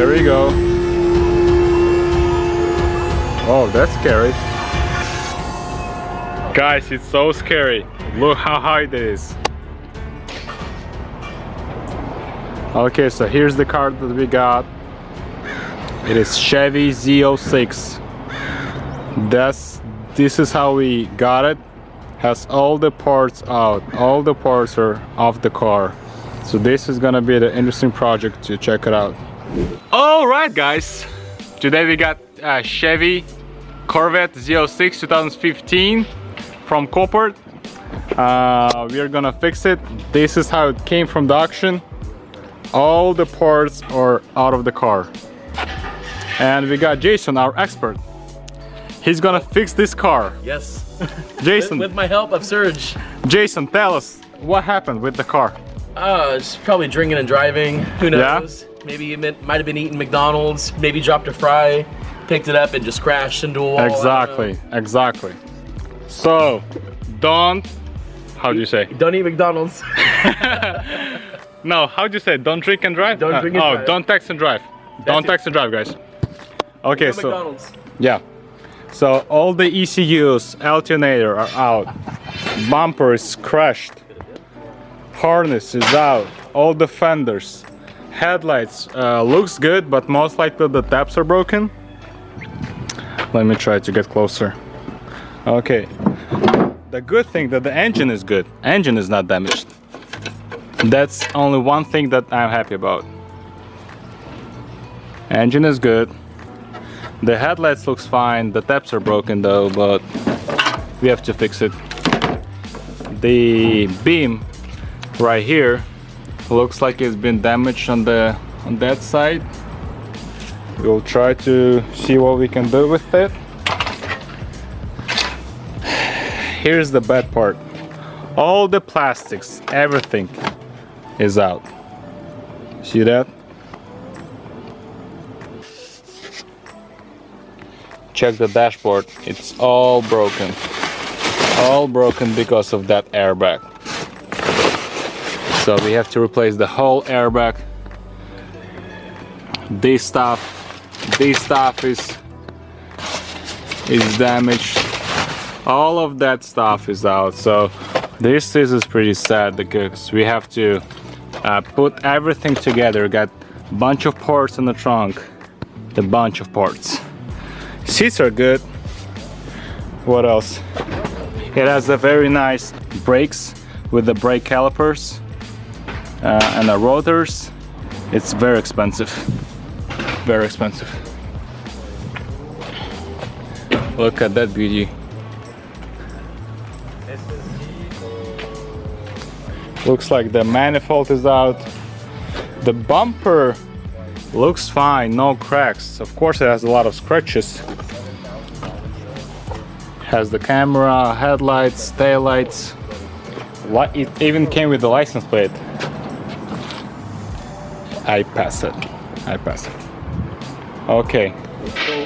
There we go. Oh, that's scary. Guys, it's so scary. Look how high it is. Okay, so here's the car that we got. It is Chevy Z06. This is how we got it. Has all the parts out. All the parts are off the car. So this is gonna be the interesting project to check it out. All right, guys. Today we got Chevy Corvette Z06 2015 from Copart. We are gonna fix it. This is how it came from the auction. All the parts are out of the car. And we got Jason, our expert. He's gonna fix this car. Yes. Jason. with my help of Serge. Jason, tell us what happened with the car. It's probably drinking and driving. Who knows? Yeah? Maybe you might have been eating McDonald's. Maybe dropped a fry, picked it up, and just crashed into a wall. Exactly. Exactly. So, don't. How do you say? Don't eat McDonald's. No, how do you say? Don't drink and drive? Don't drink and drive. Don't text and drive. Don't text and drive, guys. Okay, no so McDonald's. Yeah. So all the ECUs, alternator are out. Bumper is crushed. Harness is out. All the fenders. Headlights looks good, but most likely the taps are broken. Let me try to get closer. Okay. The good thing that the engine is good. Engine is not damaged. That's only one thing that I'm happy about. Engine is good. The headlights looks fine. The taps are broken though, but we have to fix it. The beam right here looks like it's been damaged on that side. We'll try to see what we can do with it. Here's the bad part. All the plastics, everything is out. See that? Check the dashboard. It's all broken. All broken because of that airbag. So we have to replace the whole airbag. This stuff is damaged. All of that stuff is out. So this is pretty sad because we have to put everything together. Got a bunch of parts in the trunk. A bunch of parts. Seats are good. What else? It has a very nice brakes with the brake calipers and the rotors. It's very expensive. Very expensive. Look at that beauty. Looks like the manifold is out. The bumper looks fine, no cracks. Of course it has a lot of scratches. Has the camera, headlights, taillights. It even came with the license plate. I pass it. Okay.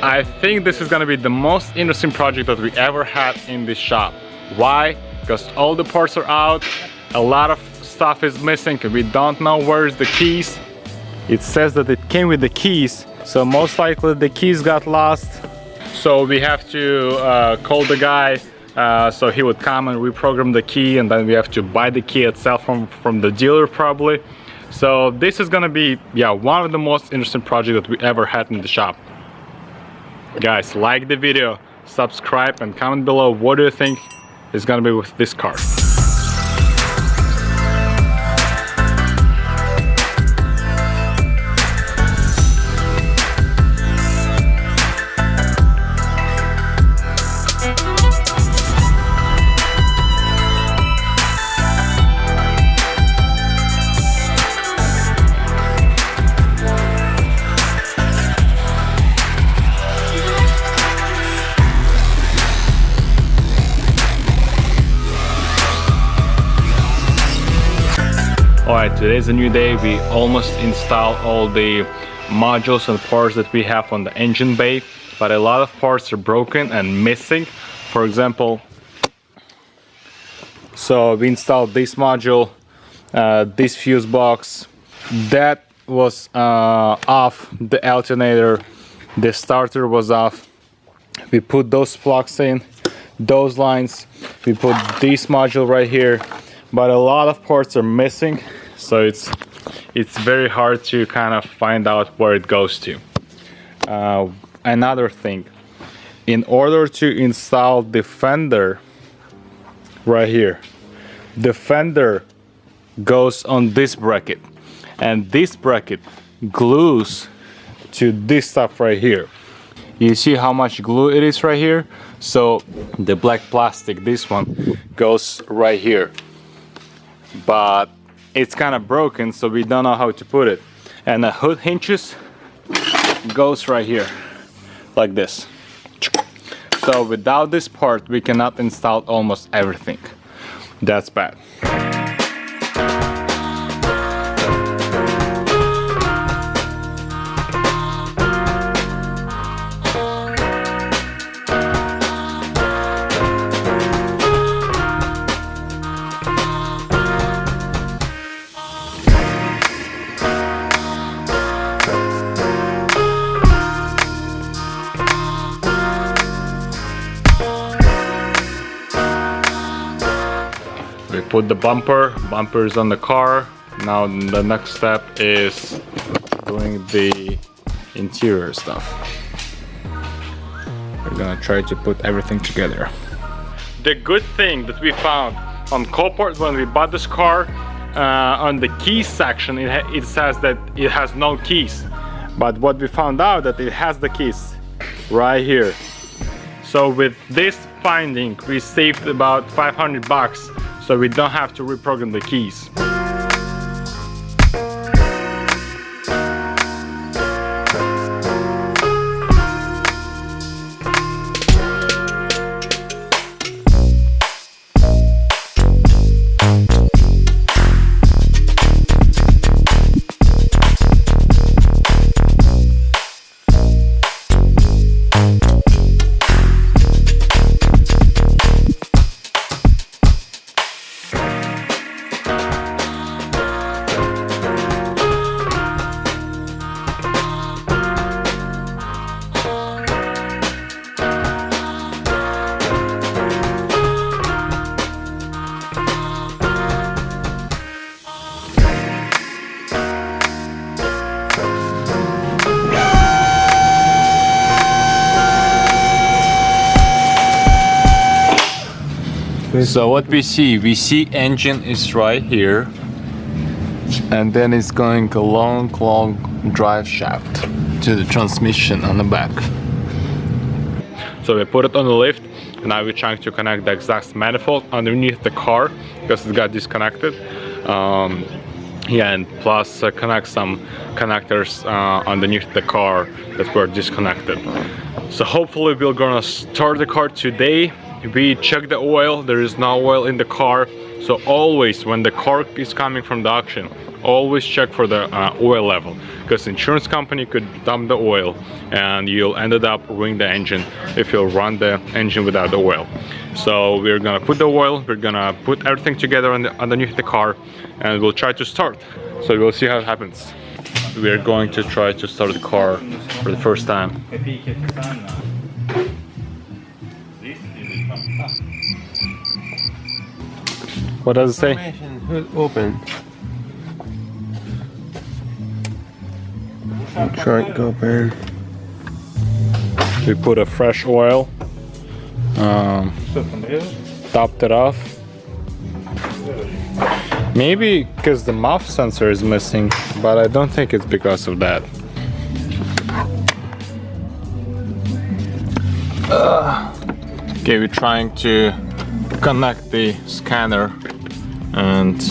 I think this is gonna be the most interesting project that we ever had in this shop. Why? Because all the parts are out. A lot of stuff is missing. We don't know where's the keys. It says that it came with the keys, so most likely the keys got lost. So we have to call the guy so he would come and reprogram the key, and then we have to buy the key itself from the dealer probably. So this is gonna be, yeah, one of the most interesting projects that we ever had in the shop. Guys, like the video, subscribe, and comment below what do you think is gonna be with this car. Alright, today's a new day. We almost installed all the modules and parts that we have on the engine bay, but a lot of parts are broken and missing. For example, so we installed this module, this fuse box, that was off, the alternator, the starter was off. We put those plugs in, those lines, we put this module right here, but a lot of parts are missing, so it's very hard to kind of find out where it goes to. Another thing, in order to install the fender right here, the fender goes on this bracket, and this bracket glues to this stuff right here. You see how much glue it is right here? So the black plastic, this one, goes right here, but it's kind of broken, so we don't know how to put it. And the hood hinges goes right here like this. So without this part we cannot install almost everything. That's bad. We put the bumpers on the car. Now the next step is doing the interior stuff. We're gonna try to put everything together. The good thing that we found on Copart when we bought this car, on the keys section, it says that it has no keys. But what we found out that it has the keys right here. So with this finding, we saved about 500 bucks. So we don't have to reprogram the keys. So what we see engine is right here, and then it's going a long drive shaft to the transmission on the back. So we put it on the lift, and now we're trying to connect the exhaust manifold underneath the car because it got disconnected. Yeah, and plus connect some connectors underneath the car that were disconnected. So hopefully we're gonna start the car today. We checked the oil, there is no oil in the car, so always when the car is coming from the auction, always check for the oil level, because insurance company could dump the oil and you'll end up ruining the engine if you'll run the engine without the oil. So we're gonna put the oil, we're gonna put everything together underneath the car, and we'll try to start. So we'll see how it happens. We're going to try to start the car for the first time. What does it say? Hood open. Trunk open. We put a fresh oil, topped it off. Maybe because the muff sensor is missing, but I don't think it's because of that. Okay, we're trying to connect the scanner and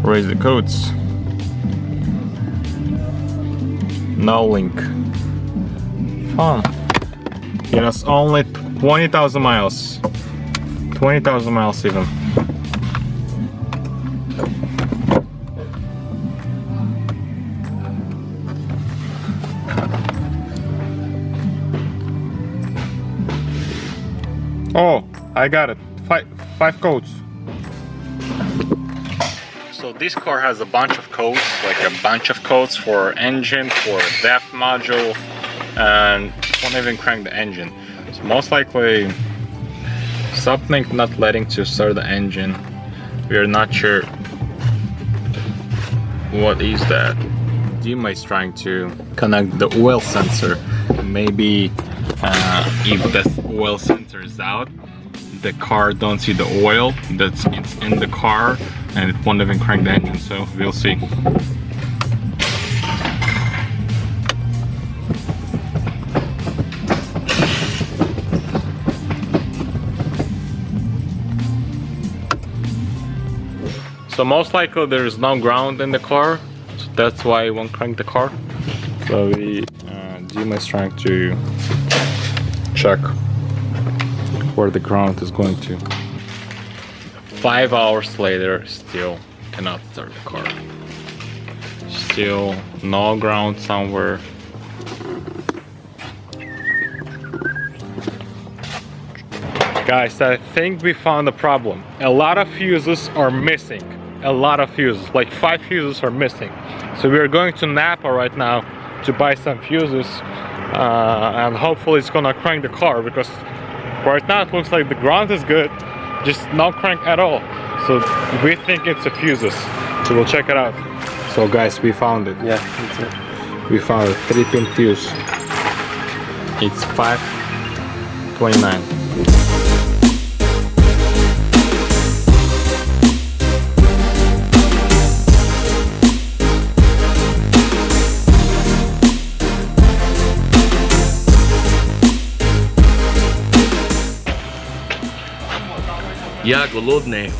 raise the codes. No link. Fun. It has only 20,000 miles. 20,000 miles even. Oh, I got it. Five codes. So this car has a bunch of codes, like a bunch of codes for engine, for depth module, and won't even crank the engine. So most likely something not letting to start the engine. We are not sure what is that. Dima is trying to connect the oil sensor. Maybe if the oil sensor is out, the car don't see the oil that's in the car, and it won't even crank the engine. So we'll see. So most likely there is no ground in the car, so that's why it won't crank the car. So Dima is trying to check where the ground is going to. 5 hours later, still cannot start the car. Still no ground somewhere. Guys, I think we found a problem. A lot of fuses are missing. A lot of fuses, like 5 fuses are missing. So we are going to Napa right now to buy some fuses, and hopefully it's gonna crank the car, because right now it looks like the ground is good, just no crank at all. So we think it's a fuses. So we'll check it out. So guys, we found it. Yeah, that's it. We found a 3-pin fuse. It's 529. Я голодний.